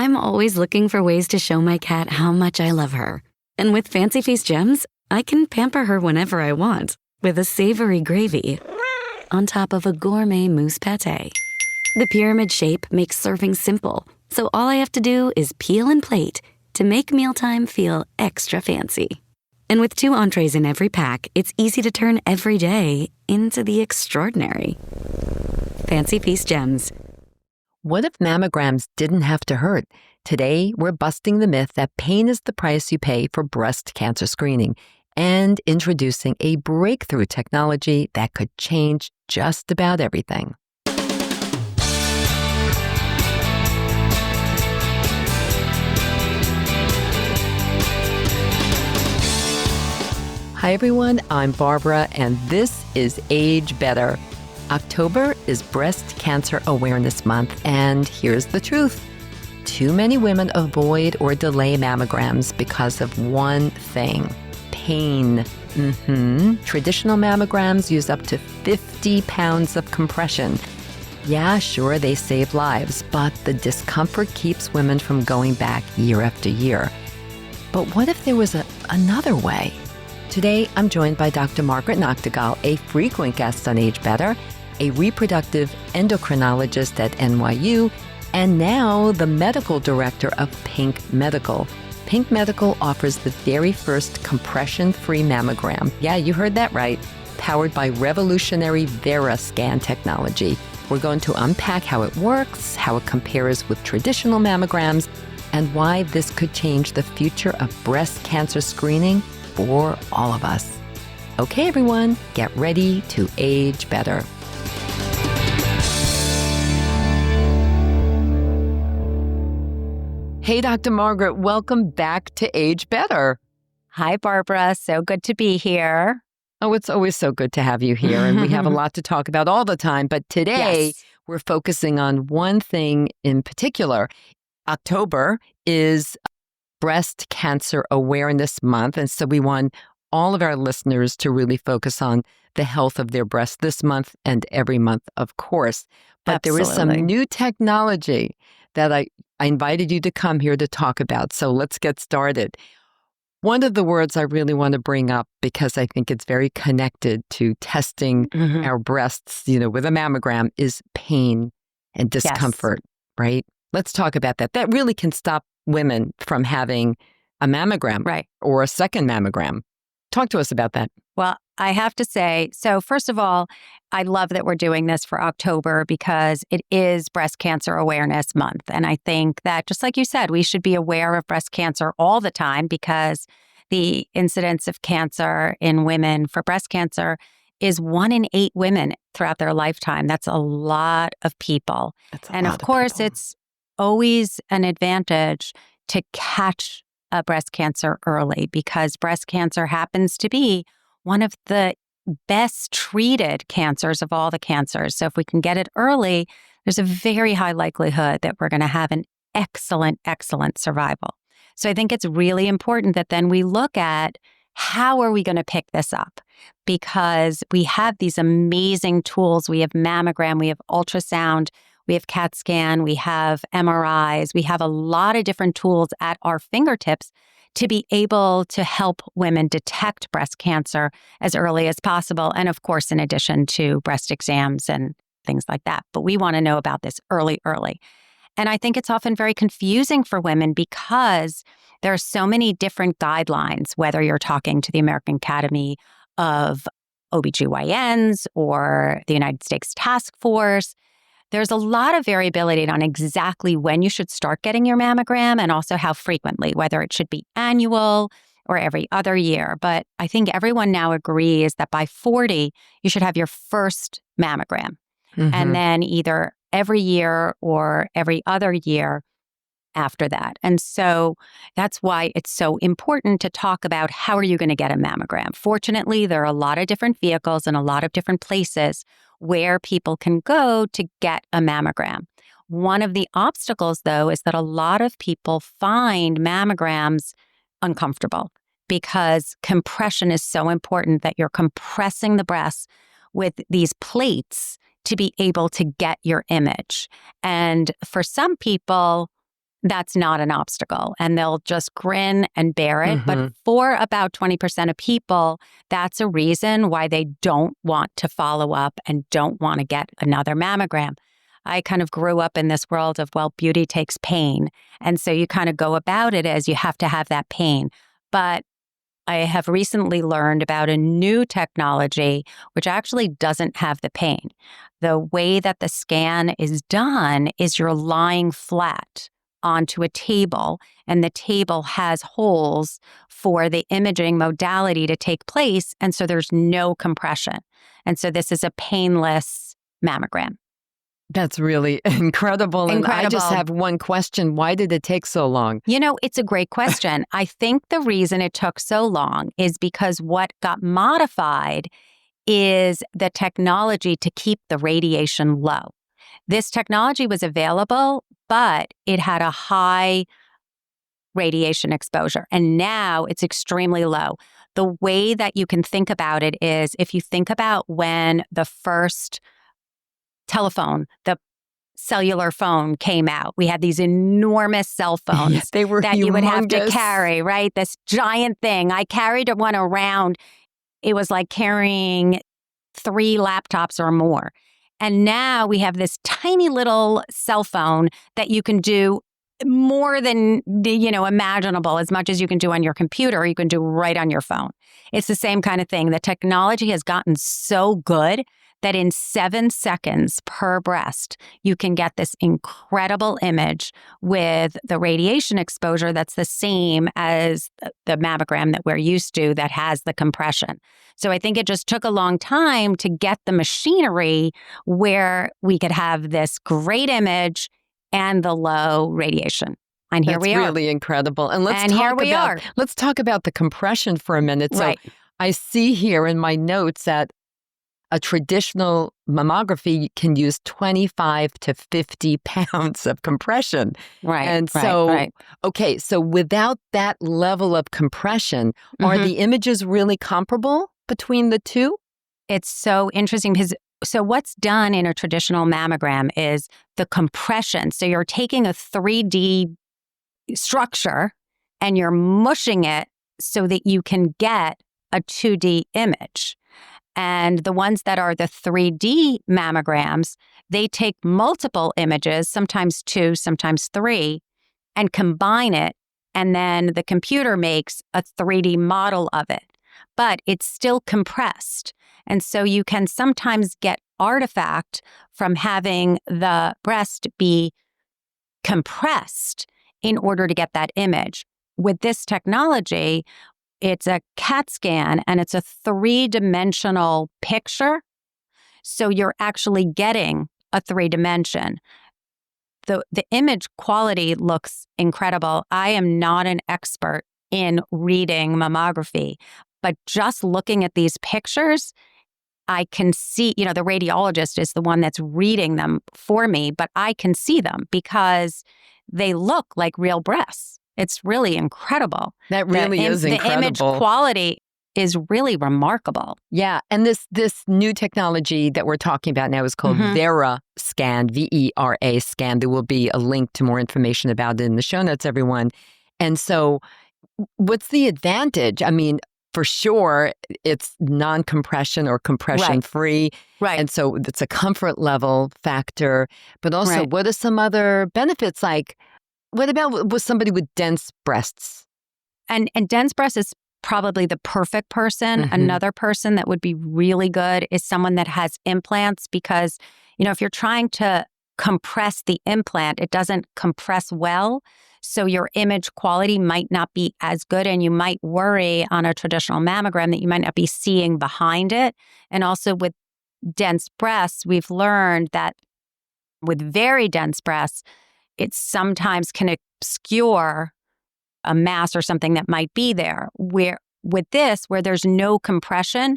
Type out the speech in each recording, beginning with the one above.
I'm always looking for ways to show my cat how much I love her. And with Fancy Feast gems, I can pamper her whenever I want with a savory gravy on top of a gourmet mousse pâté. The pyramid shape makes serving simple, so all I have to do is peel and plate to make mealtime feel extra fancy. And with 2 entrees in every pack, it's easy to turn every day into the extraordinary. Fancy Feast gems. What if mammograms didn't have to hurt? Today, we're busting the myth that pain is the price you pay for breast cancer screening and introducing a breakthrough technology that could change just about everything. Hi, everyone. I'm Barbara, and this is Age Better. October is Breast Cancer Awareness Month, and here's the truth. Too many women avoid or delay mammograms because of one thing: pain. Traditional mammograms use up to 50 pounds of compression. Yeah, sure, they save lives, but the discomfort keeps women from going back year after year. But what if there was another way? Today, I'm joined by Dr. Margaret Nachtigall, a frequent guest on Age Better, a reproductive endocrinologist at NYU, and now the medical director of Pink Medical. Pink Medical offers the very first compression-free mammogram. Yeah, you heard that right. Powered by revolutionary VeraScan technology. We're going to unpack how it works, how it compares with traditional mammograms, and why this could change the future of breast cancer screening for all of us. Okay, everyone, get ready to age better. Hey, Dr. Margaret, welcome back to Age Better. Hi, Barbara. So good to be here. Oh, it's always so good to have you here, and we have a lot to talk about all the time. But today, we're focusing on one thing in particular. October is Breast Cancer Awareness Month, and so we want all of our listeners to really focus on the health of their breasts this month and every month, of course. But Absolutely. There is some new technology that I invited you to come here to talk about. So let's get started. One of the words I really want to bring up, because I think it's very connected to testing our breasts, with a mammogram, is pain and discomfort, right? Let's talk about that. That really can stop women from having a mammogram or a second mammogram. Talk to us about that. Well, I have to say, so first of all, I love that we're doing this for October because it is Breast Cancer Awareness Month. And I think that, just like you said, we should be aware of breast cancer all the time because the incidence of cancer in women for breast cancer is 1 in 8 women throughout their lifetime. That's a lot of people. And of course, it's always an advantage to catch a breast cancer early because breast cancer happens to be one of the best treated cancers of all the cancers. So if we can get it early, there's a very high likelihood that we're going to have an excellent survival. So I think it's really important that then we look at how are we going to pick this up? Because we have these amazing tools. We have mammogram, we have ultrasound, we have CAT scan, we have MRIs, we have a lot of different tools at our fingertips to be able to help women detect breast cancer as early as possible. And of course, in addition to breast exams and things like that. But we want to know about this early. And I think it's often very confusing for women because there are so many different guidelines, whether you're talking to the American Academy of OBGYNs or the United States Task Force. There's a lot of variability on exactly when you should start getting your mammogram and also how frequently, whether it should be annual or every other year. But I think everyone now agrees that by 40, you should have your first mammogram. And then either every year or every other year after that. And so that's why it's so important to talk about how are you going to get a mammogram. Fortunately, there are a lot of different vehicles and a lot of different places where people can go to get a mammogram. One of the obstacles, though, is that a lot of people find mammograms uncomfortable because compression is so important that you're compressing the breasts with these plates to be able to get your image. And for some people, that's not an obstacle and they'll just grin and bear it. But for about 20% of people, that's a reason why they don't want to follow up and don't want to get another mammogram. I kind of grew up in this world of, well, beauty takes pain. And so you kind of go about it as you have to have that pain. But I have recently learned about a new technology which actually doesn't have the pain. The way that the scan is done is you're lying flat onto a table, and the table has holes for the imaging modality to take place, and so there's no compression. And so this is a painless mammogram. That's really incredible. And I just have one question. Why did it take so long? You know, it's a great question. I think the reason it took so long is because what got modified is the technology to keep the radiation low. This technology was available, but it had a high radiation exposure, and now it's extremely low. The way that you can think about it is if you think about when the first telephone, the cellular phone came out. We had these enormous cell phones Yes, they were that humongous. You would have to carry, right? This giant thing. I carried one around. It was like carrying 3 laptops or more. And now we have this tiny little cell phone that you can do more than, imaginable, as much as you can do on your computer, you can do right on your phone. It's the same kind of thing. The technology has gotten so good that in 7 seconds per breast, you can get this incredible image with the radiation exposure that's the same as the mammogram that we're used to that has the compression. So I think it just took a long time to get the machinery where we could have this great image and the low radiation. And here we are. That's really incredible. And let's talk about the compression for a minute. Right. So I see here in my notes that a traditional mammography can use 25 to 50 pounds of compression. Right. And so, okay, so without that level of compression, are the images really comparable between the two? It's so interesting because so what's done in a traditional mammogram is the compression. So you're taking a 3D structure and you're mushing it so that you can get a 2D image. And the ones that are the 3D mammograms, they take multiple images, sometimes 2, sometimes 3, and combine it. And then the computer makes a 3D model of it. But it's still compressed. And so you can sometimes get artifact from having the breast be compressed in order to get that image. With this technology, it's a CAT scan and it's a 3-dimensional picture. So you're actually getting a 3-dimension. The image quality looks incredible. I am not an expert in reading mammography, but just looking at these pictures, I can see, the radiologist is the one that's reading them for me, but I can see them because they look like real breasts. It's really incredible. That really is incredible. The image quality is really remarkable. Yeah. And this new technology that we're talking about now is called VeraScan, VERA scan. There will be a link to more information about it in the show notes, everyone. And so what's the advantage? I mean, for sure, it's non-compression or compression-free. Right. And so it's a comfort level factor. But also, what are some other benefits? Like, what about with somebody with dense breasts? And dense breasts is probably the perfect person. Another person that would be really good is someone that has implants because, if you're trying to compress the implant, it doesn't compress well. So your image quality might not be as good and you might worry on a traditional mammogram that you might not be seeing behind it. And also with dense breasts, we've learned that with very dense breasts, it sometimes can obscure a mass or something that might be there. Where with this, where there's no compression,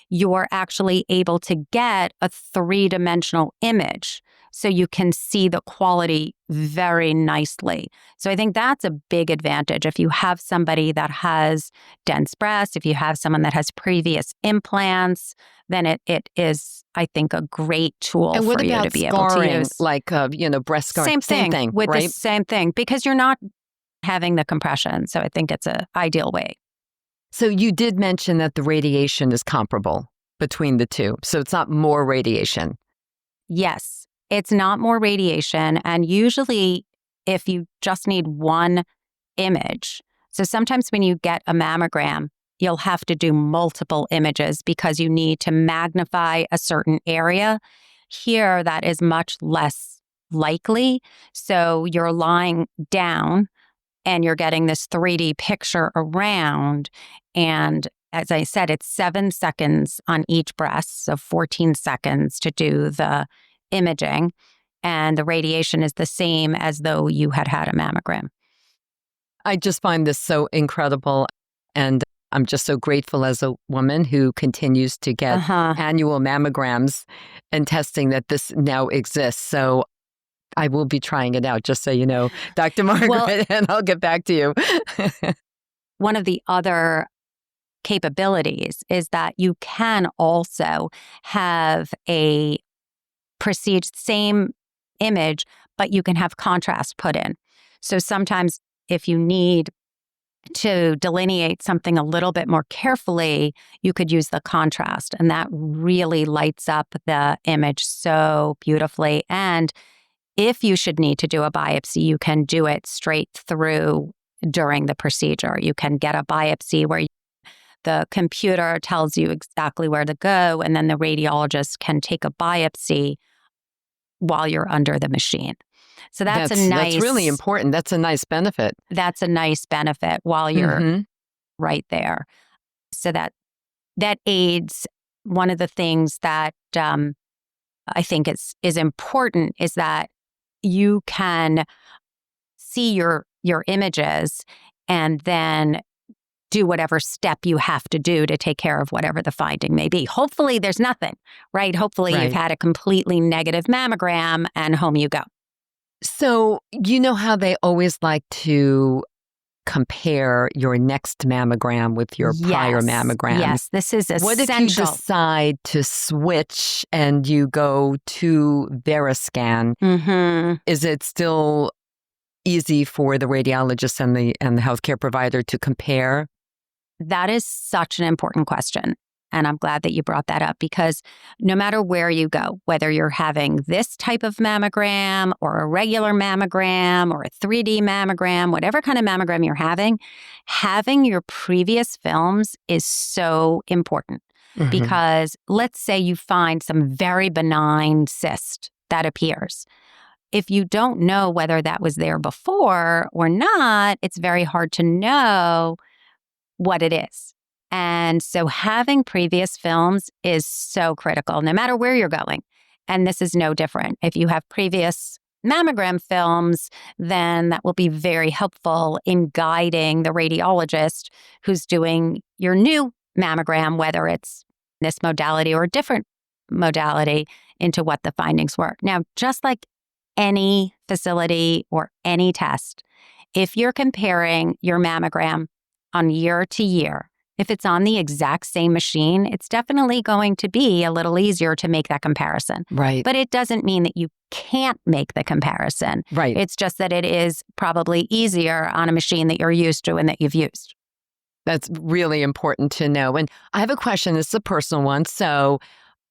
you're actually able to get a 3-dimensional image. so you can see the quality very nicely. So I think that's a big advantage. If you have somebody that has dense breasts, if you have someone that has previous implants, then it is, I think, a great tool And what for you about to be able to scarring, use. like, breast scarring? Same thing with right? the same thing, because you're not having the compression. So I think it's an ideal way. So you did mention that the radiation is comparable between the two. So it's not more radiation. Yes, it's not more radiation. And usually, if you just need one image, so sometimes when you get a mammogram, you'll have to do multiple images because you need to magnify a certain area. Here, that is much less likely. So you're lying down and you're getting this 3D picture around. And as I said, it's 7 seconds on each breast, so 14 seconds to do the imaging. And the radiation is the same as though you had had a mammogram. I just find this so incredible. And I'm just so grateful as a woman who continues to get annual mammograms and testing that this now exists. So I will be trying it out, just so you know, Dr. Margaret, and I'll get back to you. One of the other capabilities is that you can also have a same image, but you can have contrast put in. So sometimes if you need to delineate something a little bit more carefully, you could use the contrast, and that really lights up the image so beautifully. And if you should need to do a biopsy, you can do it straight through during the procedure. You can get a biopsy where the computer tells you exactly where to go, and then the radiologist can take a biopsy while you're under the machine. So that's really important. That's a nice benefit. That's a nice benefit while you're right there. So that aids. One of the things that I think is important is that you can see your images and then do whatever step you have to do to take care of whatever the finding may be. Hopefully there's nothing, right? Hopefully you've had a completely negative mammogram and home you go. So you know how they always like to compare your next mammogram with your prior mammogram. Yes, this is essential. What if you decide to switch and you go to VeraScan? Is it still easy for the radiologist and the healthcare provider to compare? That is such an important question. And I'm glad that you brought that up, because no matter where you go, whether you're having this type of mammogram or a regular mammogram or a 3D mammogram, whatever kind of mammogram you're having your previous films is so important. Because let's say you find some very benign cyst that appears. If you don't know whether that was there before or not, it's very hard to know what it is. And so having previous films is so critical, no matter where you're going. And this is no different. If you have previous mammogram films, then that will be very helpful in guiding the radiologist who's doing your new mammogram, whether it's this modality or a different modality, into what the findings were. Now, just like any facility or any test, if you're comparing your mammogram on year to year, if it's on the exact same machine, it's definitely going to be a little easier to make that comparison. Right. But it doesn't mean that you can't make the comparison. Right. It's just that it is probably easier on a machine that you're used to and that you've used. That's really important to know. And I have a question. This is a personal one. So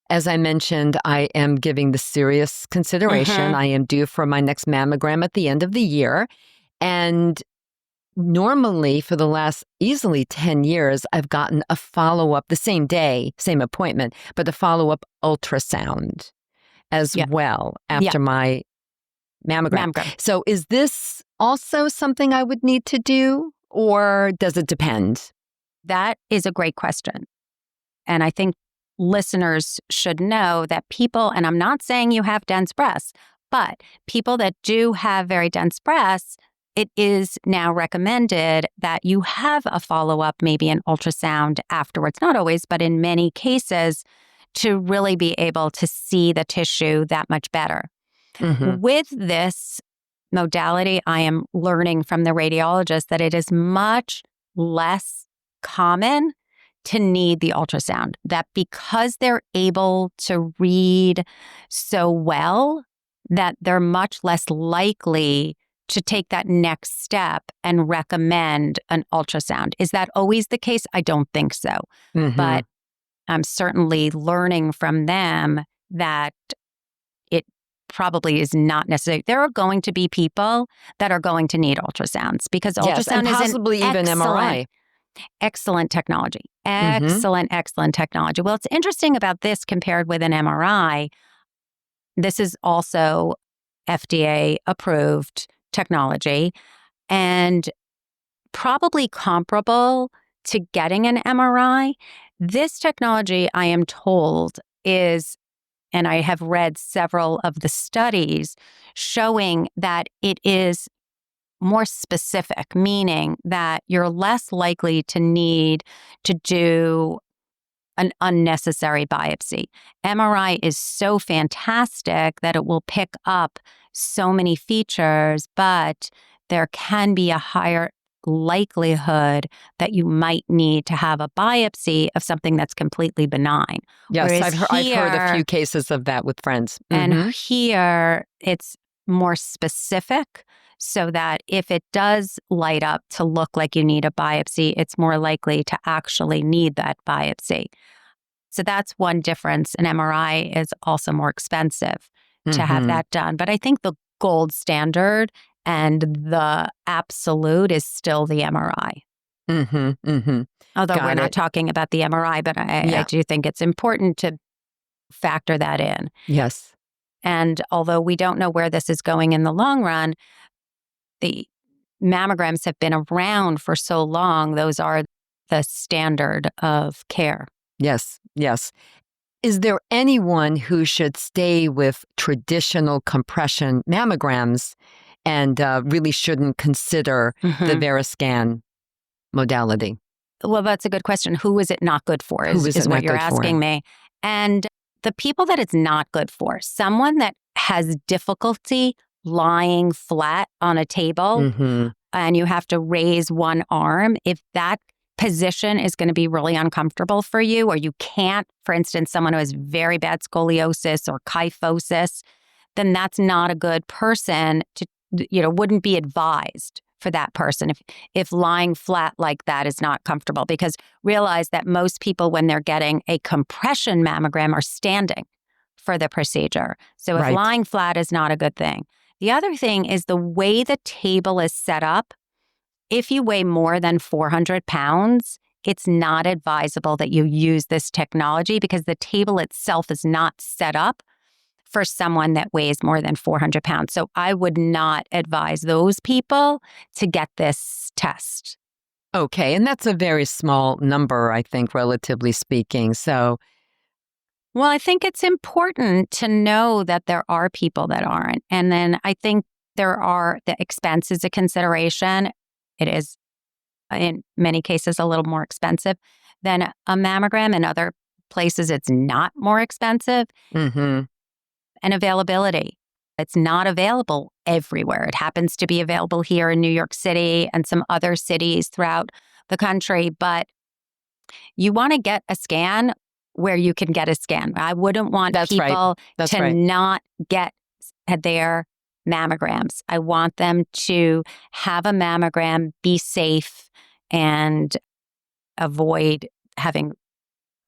as I mentioned, I am giving this serious consideration. I am due for my next mammogram at the end of the year. And normally, for the last easily 10 years, I've gotten a follow-up the same day, same appointment, but a follow-up ultrasound as well after my mammogram. So is this also something I would need to do, or does it depend? That is a great question. And I think listeners should know that people, and I'm not saying you have dense breasts, but people that do have very dense breasts, it is now recommended that you have a follow-up, maybe an ultrasound afterwards. Not always, but in many cases, to really be able to see the tissue that much better. Mm-hmm. With this modality, I am learning from the radiologist that it is much less common to need the ultrasound, that because they're able to read so well, that they're much less likely to take that next step and recommend an ultrasound. Is that always the case? I don't think so. Mm-hmm. But I'm certainly learning from them that it probably is not necessary. There are going to be people that are going to need ultrasounds because Yes, and ultrasound is possibly an even MRI. excellent technology. Mm-hmm. Excellent technology. Well, it's interesting about this compared with an MRI. This is also FDA approved technology and probably comparable to getting an MRI. This technology, I am told, is, and I have read several of the studies showing that it is more specific, meaning that you're less likely to need to do an unnecessary biopsy. MRI is so fantastic that it will pick up so many features, but there can be a higher likelihood that you might need to have a biopsy of something that's completely benign. Yes, Whereas I've heard a here- few cases of that with friends. And Mhm. here it's more specific so that if it does light up to look like you need a biopsy, it's more likely to actually need that biopsy. So that's one difference. An MRI is also more expensive to have Mhm. that done. But I think the gold standard and the absolute is still the MRI. Mhm. Mhm. Although we're Got not it. talking about the MRI, but I Yeah. do think it's important to factor that in. Yes. And although we don't know where this is going in the long run, the mammograms have been around for so long, those are the standard of care. Yes. Yes. Is there anyone who should stay with traditional compression mammograms and really shouldn't consider the Mhm. VeraScan modality? Well, that's a good question. Who is it not good for Who is it what not you're good for? asking me. And the people that it's not good for, someone that has difficulty lying flat on a table Mm-hmm. and you have to raise one arm, if that position is going to be really uncomfortable for you, or you can't, for instance, someone who has very bad scoliosis or kyphosis, then that's not a good person to, wouldn't be advised for that person if lying flat like that is not comfortable. Because realize that most people, when they're getting a compression mammogram, are standing for the procedure. So if Right. lying flat is not a good thing. The other thing is the way the table is set up. If you weigh more than 400 pounds, it's not advisable that you use this technology because the table itself is not set up for someone that weighs more than 400 pounds. So I would not advise those people to get this test. Okay. And that's a very small number, I think, relatively speaking. So, Well, I think it's important to know that there are people that aren't. And then I think the expense is a consideration. It is, in many cases, a little more expensive than a mammogram. In other places, it's not more expensive. mm-hmm. And availability. It's not available everywhere. It happens to be available here in New York City and some other cities throughout the country. But you want to get a scan where you can get a scan. I wouldn't want That's right. people That's to right. not get their mammograms. I want them to have a mammogram, be safe, and avoid having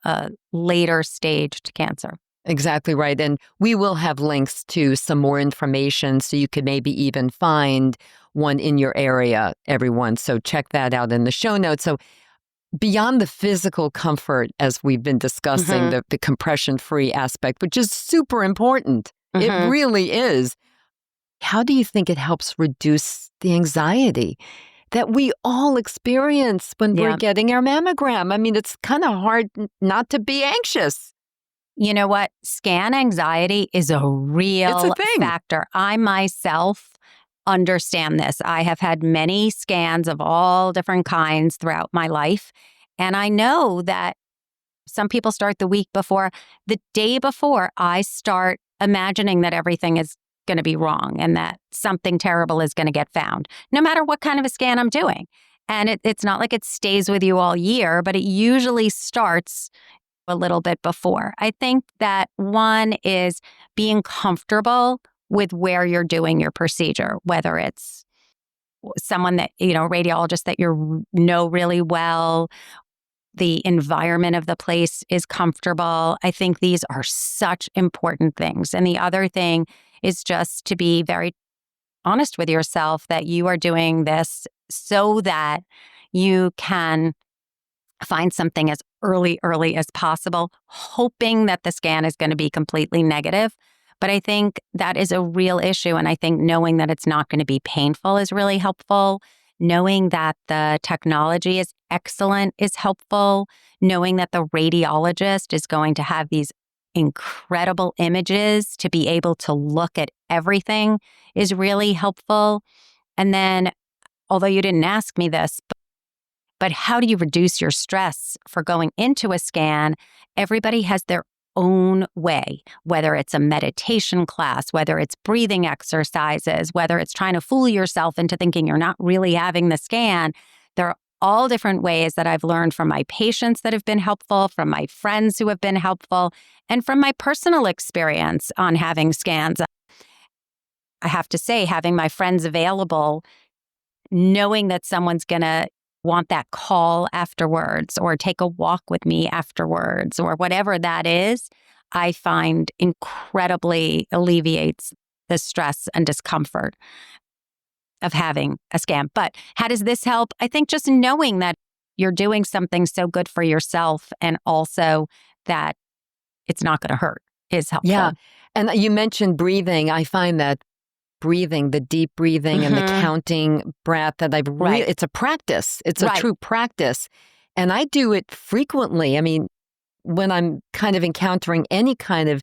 a later staged cancer. Exactly right. And we will have links to some more information so you could maybe even find one in your area, everyone. So check that out in the show notes. So beyond the physical comfort, as we've been discussing, Mhm. the compression-free aspect, which is super important. It Mhm. really is. How do you think it helps reduce the anxiety that we all experience when we're Yeah. getting our mammogram? I mean, it's kind of hard not to be anxious. You know what? Scan anxiety is a real thing. factor. I myself understand this. I have had many scans of all different kinds throughout my life. And I know that some people start the week before. The day before, I start imagining that everything is going to be wrong and that something terrible is going to get found, no matter what kind of a scan I'm doing. And it's not like it stays with you all year, but it usually starts a little bit before. I think that one is being comfortable with where you're doing your procedure, whether it's someone that, a radiologist that you know really well, the environment of the place is comfortable. I think these are such important things. And the other thing is just to be very honest with yourself that you are doing this so that you can find something as early as possible, hoping that the scan is going to be completely negative. But I think that is a real issue. And I think knowing that it's not going to be painful is really helpful. Knowing that the technology is excellent is helpful. Knowing that the radiologist is going to have these incredible images to be able to look at everything is really helpful. And then, although you didn't ask me this, but how do you reduce your stress for going into a scan? Everybody has their own way, whether it's a meditation class, whether it's breathing exercises, whether it's trying to fool yourself into thinking you're not really having the scan. There are all different ways that I've learned from my patients that have been helpful, from my friends who have been helpful, and from my personal experience on having scans. I have to say, having my friends available, knowing that someone's going to want that call afterwards or take a walk with me afterwards or whatever that is, I find incredibly alleviates the stress and discomfort of having a scan. But how does this help? I think just knowing that you're doing something so good for yourself and also that it's not going to hurt is helpful. Yeah. And you mentioned breathing. I find that breathing, the deep breathing and the counting breath that it's a practice. It's a true practice. And I do it frequently. I mean, when I'm kind of encountering any kind of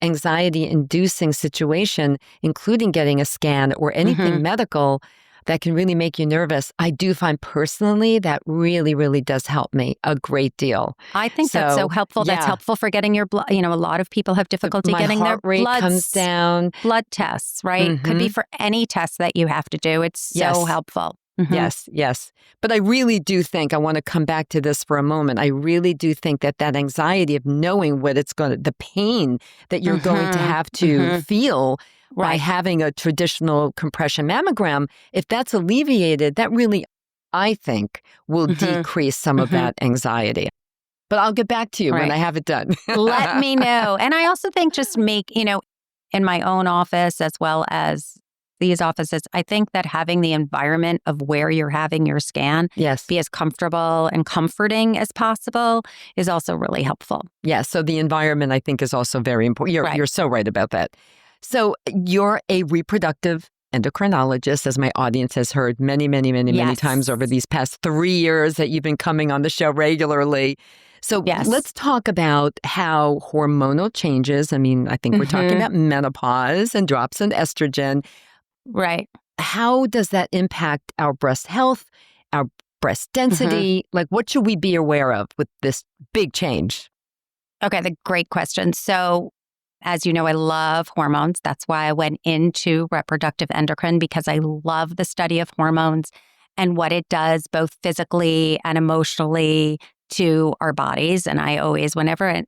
anxiety-inducing situation, including getting a scan or anything medical that can really make you nervous, I do find personally that really, really does help me a great deal. I think that's so helpful. Yeah. That's helpful for getting your blood. A lot of people have difficulty getting their heart rate comes down. Blood tests, right? Could be for any test that you have to do. It's so helpful. Yes. But I really do think, I want to come back to this for a moment. I really do think that anxiety of knowing what it's going to, the pain that you're going to have to feel by having a traditional compression mammogram, if that's alleviated, that really, I think, will decrease some of that anxiety. But I'll get back to you when I have it done. Let me know. And I also think just make, in my own office as well as these offices, I think that having the environment of where you're having your scan be as comfortable and comforting as possible is also really helpful. Yeah, so the environment, I think, is also very important. You're so right about that. So you're a reproductive endocrinologist, as my audience has heard many times over these past 3 years that you've been coming on the show regularly. So let's talk about how hormonal changes, I mean, I think we're talking about menopause and drops in estrogen. Right. How does that impact our breast health, our breast density? Like, what should we be aware of with this big change? Okay, the great question. So, as you know, I love hormones. That's why I went into reproductive endocrine, because I love the study of hormones and what it does both physically and emotionally to our bodies. And I always, whenever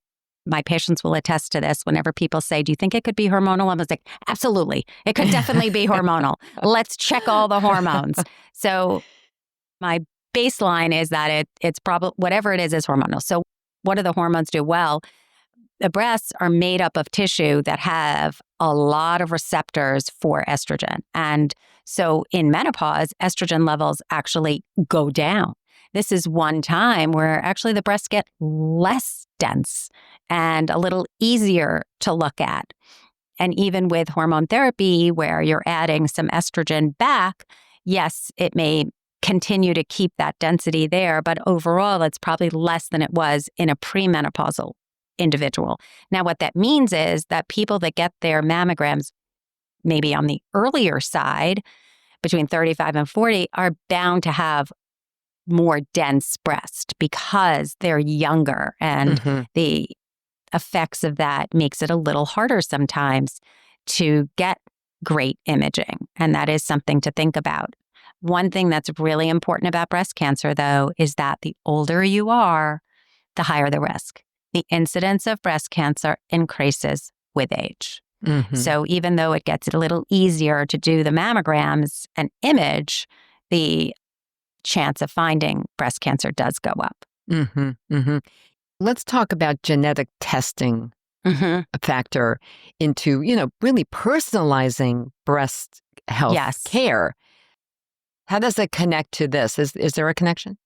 my patients will attest to this, whenever people say, do you think it could be hormonal? I was like, absolutely. It could definitely be hormonal. Let's check all the hormones. So my baseline is that it's probably, whatever it is hormonal. So what do the hormones do? Well, the breasts are made up of tissue that have a lot of receptors for estrogen. And so in menopause, estrogen levels actually go down. This is one time where actually the breasts get less dense and a little easier to look at. And even with hormone therapy, where you're adding some estrogen back, yes, it may continue to keep that density there, but overall, it's probably less than it was in a premenopausal individual. Now, what that means is that people that get their mammograms maybe on the earlier side, between 35 and 40, are bound to have more dense breast because they're younger, and the effects of that makes it a little harder sometimes to get great imaging. And that is something to think about. One thing that's really important about breast cancer, though, is that the older you are, the higher the risk. The incidence of breast cancer increases with age. Mm-hmm. So even though it gets a little easier to do the mammograms and image, the chance of finding breast cancer does go up. Mm-hmm. Mm-hmm. Let's talk about genetic testing, a factor into, really personalizing breast health care. How does it connect to this? Is there a connection?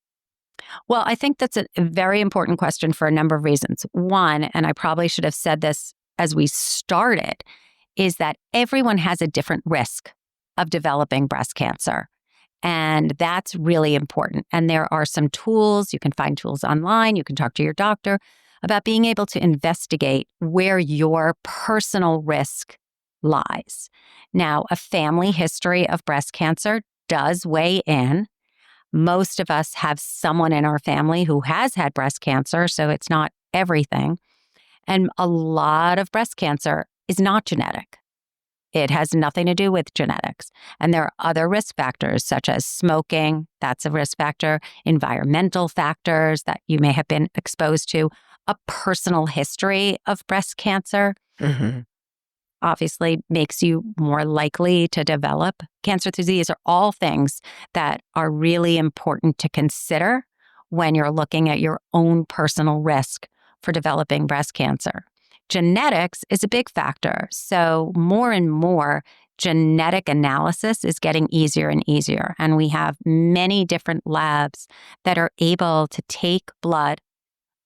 Well, I think that's a very important question for a number of reasons. One, and I probably should have said this as we started, is that everyone has a different risk of developing breast cancer. And that's really important. And there are some tools, you can find tools online, you can talk to your doctor about being able to investigate where your personal risk lies. Now, a family history of breast cancer does weigh in. Most of us have someone in our family who has had breast cancer, so it's not everything. And a lot of breast cancer is not genetic. It has nothing to do with genetics. And there are other risk factors, such as smoking, that's a risk factor, environmental factors that you may have been exposed to, a personal history of breast cancer. Obviously makes you more likely to develop cancer. These are all things that are really important to consider when you're looking at your own personal risk for developing breast cancer. Genetics is a big factor. So more and more genetic analysis is getting easier and easier. And we have many different labs that are able to take blood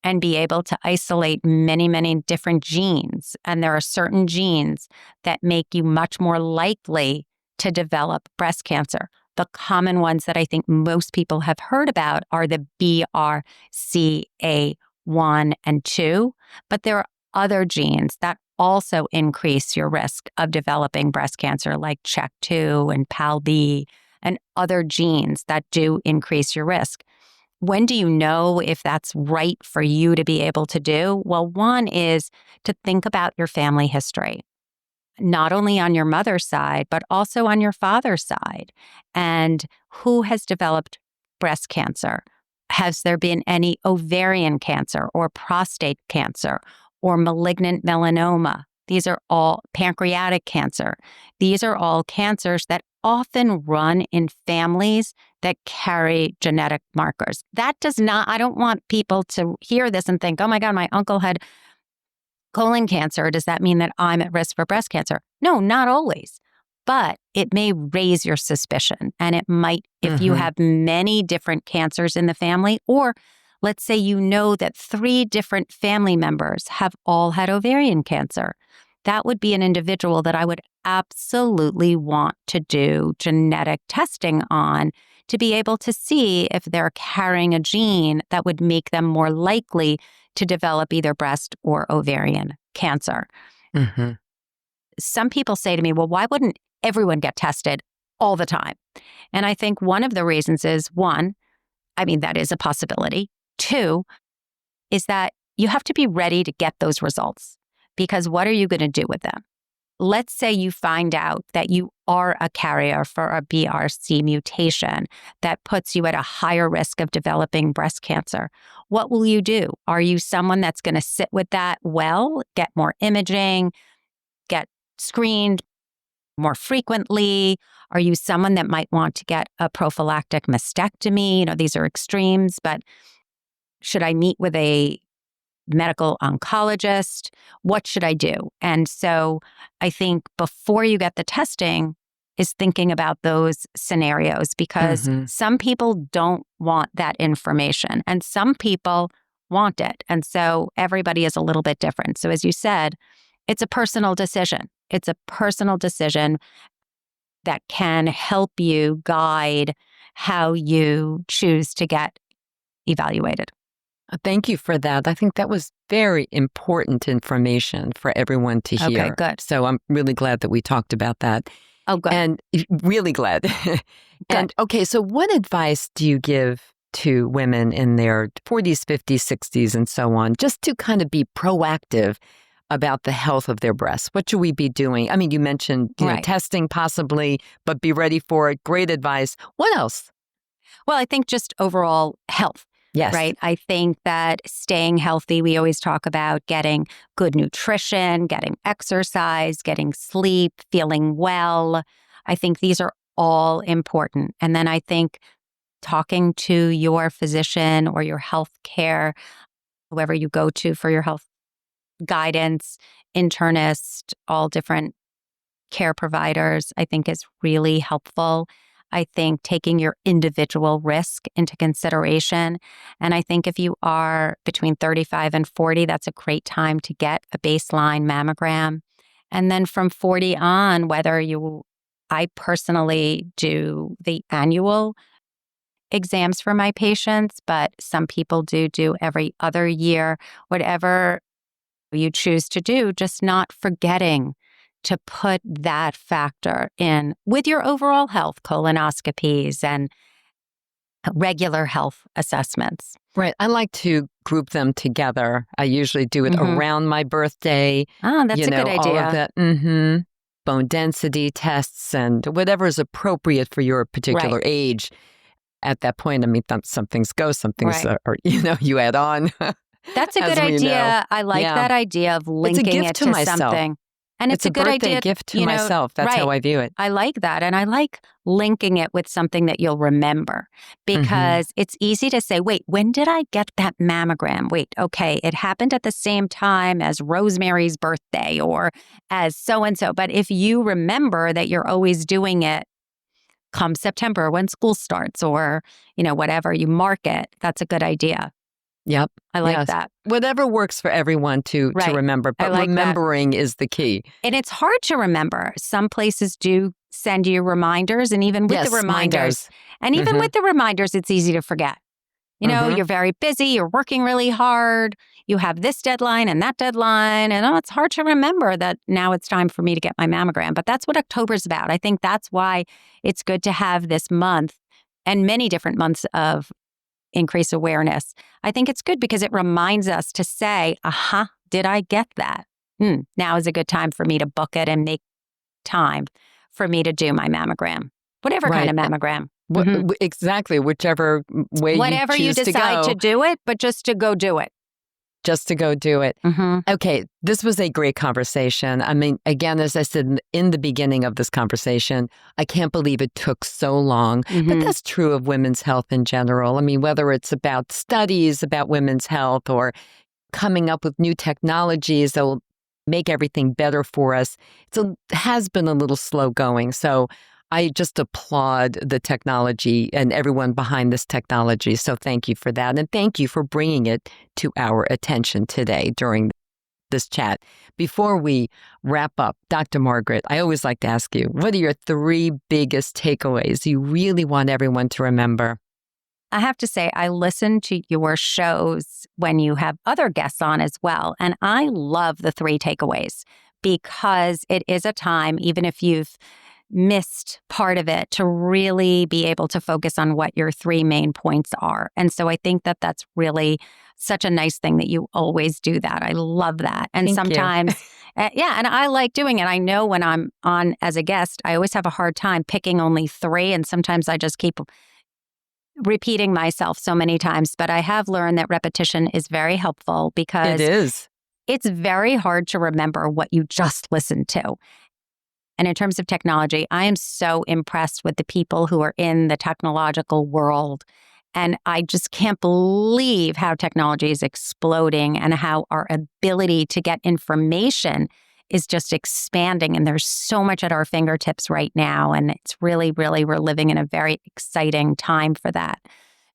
and be able to isolate many, many different genes. And there are certain genes that make you much more likely to develop breast cancer. The common ones that I think most people have heard about are the BRCA1 and 2, but there are other genes that also increase your risk of developing breast cancer, like CHEK2 and PALB and other genes that do increase your risk. When do you know if that's right for you to be able to do? Well, one is to think about your family history, not only on your mother's side, but also on your father's side. And who has developed breast cancer? Has there been any ovarian cancer or prostate cancer or malignant melanoma? These are all pancreatic cancer. These are all cancers that often run in families that carry genetic markers. That does not, I don't want people to hear this and think, oh my God, my uncle had colon cancer. Does that mean that I'm at risk for breast cancer? No, not always. But it may raise your suspicion. And it might, if you have many different cancers in the family, or let's say you know that 3 different family members have all had ovarian cancer. That would be an individual that I would absolutely want to do genetic testing on to be able to see if they're carrying a gene that would make them more likely to develop either breast or ovarian cancer. Some people say to me, well, why wouldn't everyone get tested all the time? And I think one of the reasons is, one, I mean, that is a possibility. 2, is that you have to be ready to get those results. Because what are you going to do with them? Let's say you find out that you are a carrier for a BRC mutation that puts you at a higher risk of developing breast cancer. What will you do? Are you someone that's going to sit with that well, get more imaging, get screened more frequently? Are you someone that might want to get a prophylactic mastectomy? These are extremes, but should I meet with a medical oncologist? What should I do? And so I think before you get the testing is thinking about those scenarios, because some people don't want that information and some people want it. And so everybody is a little bit different. So as you said, it's a personal decision. It's a personal decision that can help you guide how you choose to get evaluated. Thank you for that. I think that was very important information for everyone to hear. Okay, good. So I'm really glad that we talked about that. Oh, good. And really glad. And okay, so what advice do you give to women in their 40s, 50s, 60s, and so on, just to kind of be proactive about the health of their breasts? What should we be doing? I mean, you mentioned Right. testing possibly, but be ready for it. Great advice. What else? Well, I think just overall health. Yes. Right. I think that staying healthy, we always talk about getting good nutrition, getting exercise, getting sleep, feeling well. I think these are all important. And then I think talking to your physician or your health care, whoever you go to for your health guidance, internist, all different care providers, I think is really helpful. I think taking your individual risk into consideration. And I think if you are between 35 and 40, that's a great time to get a baseline mammogram. And then from 40 on, I personally do the annual exams for my patients, but some people do every other year, whatever you choose to do, just not forgetting to put that factor in with your overall health, colonoscopies and regular health assessments. Right. I like to group them together. I usually do it around my birthday. Oh, that's a good idea. All of that. Bone density tests and whatever is appropriate for your particular age. At that point, I mean, some things go, some things are, you add on. That's a good idea. I like that idea of linking it to something. And it's a good birthday idea. gift to myself. That's how I view it. I like that. And I like linking it with something that you'll remember because it's easy to say, wait, when did I get that mammogram? Wait, okay, it happened at the same time as Rosemary's birthday or as so-and-so. But if you remember that you're always doing it come September when school starts or, whatever, you mark it, that's a good idea. Yep. I like that. Whatever works for everyone to remember, but remembering is the key. And it's hard to remember. Some places do send you reminders, and even with the reminders, with the reminders, it's easy to forget. You're very busy, you're working really hard, you have this deadline and that deadline, and it's hard to remember that now it's time for me to get my mammogram. But that's what October's about. I think that's why it's good to have this month and many different months of increase awareness. I think it's good because it reminds us to say, did I get that? Now is a good time for me to book it and make time for me to do my mammogram, whatever kind of mammogram. Exactly, whichever way whatever you choose you decide to do it, but just to go do it. Just to go do it. Okay, this was a great conversation. I mean, again, as I said in the beginning of this conversation, I can't believe it took so long. But that's true of women's health in general. I mean, whether it's about studies about women's health or coming up with new technologies that will make everything better for us, it has been a little slow going. So I just applaud the technology and everyone behind this technology. So thank you for that. And thank you for bringing it to our attention today during this chat. Before we wrap up, Dr. Margaret, I always like to ask you, what are your 3 biggest takeaways you really want everyone to remember? I have to say, I listen to your shows when you have other guests on as well. And I love the 3 takeaways because it is a time, even if you've missed part of it, to really be able to focus on what your 3 main points are. And so I think that that's really such a nice thing that you always do that. I love that. And Thank sometimes, and I like doing it. I know when I'm on as a guest, I always have a hard time picking only 3. And sometimes I just keep repeating myself so many times. But I have learned that repetition is very helpful because it's very hard to remember what you just listened to. And in terms of technology, I am so impressed with the people who are in the technological world. And I just can't believe how technology is exploding and how our ability to get information is just expanding. And there's so much at our fingertips right now. And it's really, really, we're living in a very exciting time for that.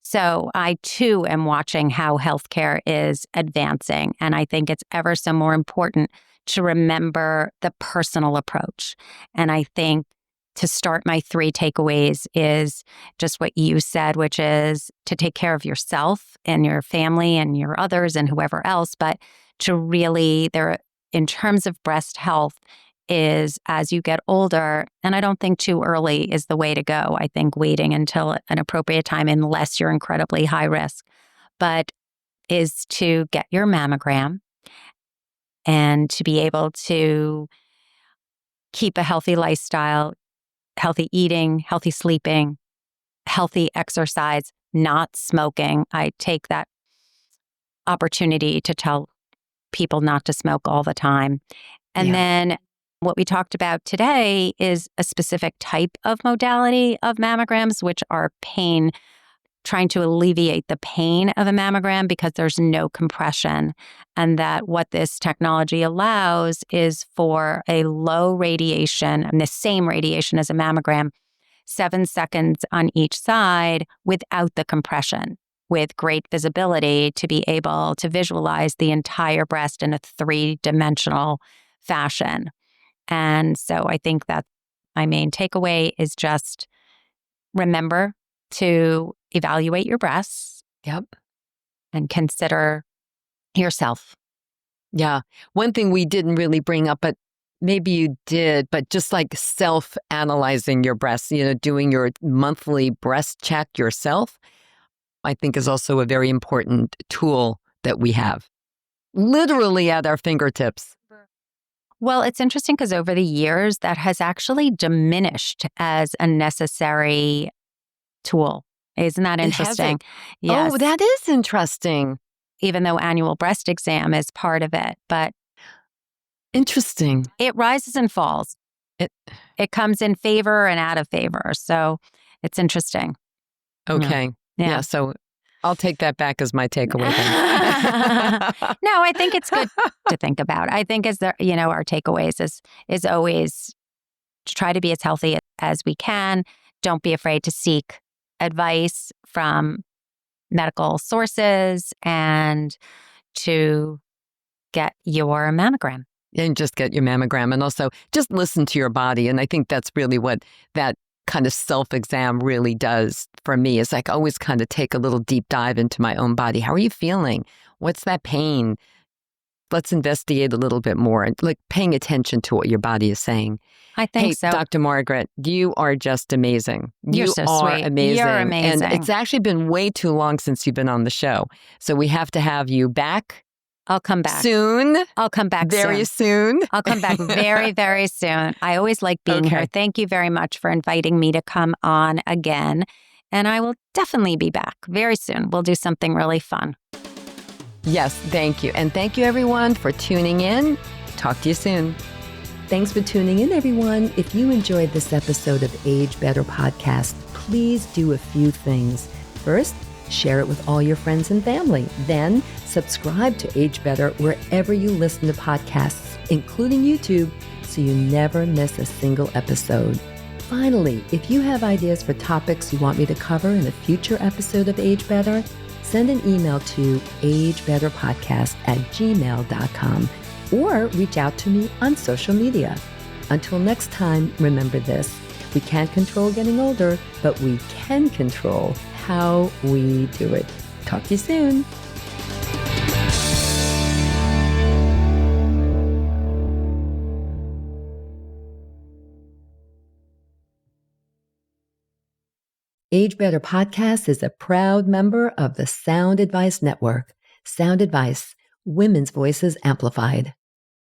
So I, too, am watching how healthcare is advancing. And I think it's ever so more important to remember the personal approach. And I think to start my 3 takeaways is just what you said, which is to take care of yourself and your family and your others and whoever else, but to really, in terms of breast health, is as you get older, and I don't think too early is the way to go. I think waiting until an appropriate time, unless you're incredibly high risk, but is to get your mammogram and to be able to keep a healthy lifestyle, healthy eating, healthy sleeping, healthy exercise, not smoking. I take that opportunity to tell people not to smoke all the time. And then what we talked about today is a specific type of modality of mammograms, which are pain, trying to alleviate the pain of a mammogram because there's no compression. And that what this technology allows is for a low radiation, and the same radiation as a mammogram, 7 seconds on each side without the compression, with great visibility to be able to visualize the entire breast in a 3-dimensional fashion. And so I think that my main takeaway is just remember to evaluate your breasts. Yep. And consider yourself. Yeah. One thing we didn't really bring up, but maybe you did, but just like self-analyzing your breasts, doing your monthly breast check yourself, I think is also a very important tool that we have literally at our fingertips. Well, it's interesting because over the years, that has actually diminished as a necessary tool. Isn't that interesting? Yes. Oh, that is interesting. Even though annual breast exam is part of it, but interesting. It rises and falls. It comes in favor and out of favor. So it's interesting. Okay. Yeah. So I'll take that back as my takeaway then. No, I think it's good to think about. I think our takeaways is always to try to be as healthy as we can. Don't be afraid to seek advice from medical sources and to get your mammogram. And just get your mammogram and also just listen to your body. And I think that's really what that kind of self-exam really does for me is like always kind of take a little deep dive into my own body. How are you feeling? What's that pain? Let's investigate a little bit more, like paying attention to what your body is saying. I think so. Dr. Margaret, you are just amazing. You're so sweet. Amazing. You're amazing. And it's actually been way too long since you've been on the show. So we have to have you back. I'll come back. Soon. I'll come back very soon. I'll come back very, very soon. I always like being here. Thank you very much for inviting me to come on again. And I will definitely be back very soon. We'll do something really fun. Yes, thank you. And thank you, everyone, for tuning in. Talk to you soon. Thanks for tuning in, everyone. If you enjoyed this episode of Age Better Podcast, please do a few things. First, share it with all your friends and family. Then, subscribe to Age Better wherever you listen to podcasts, including YouTube, so you never miss a single episode. Finally, if you have ideas for topics you want me to cover in a future episode of Age Better, send an email to agebetterpodcast@gmail.com or reach out to me on social media. Until next time, remember this. We can't control getting older, but we can control how we do it. Talk to you soon. Age Better Podcast is a proud member of the Sound Advice Network. Sound Advice, women's voices amplified.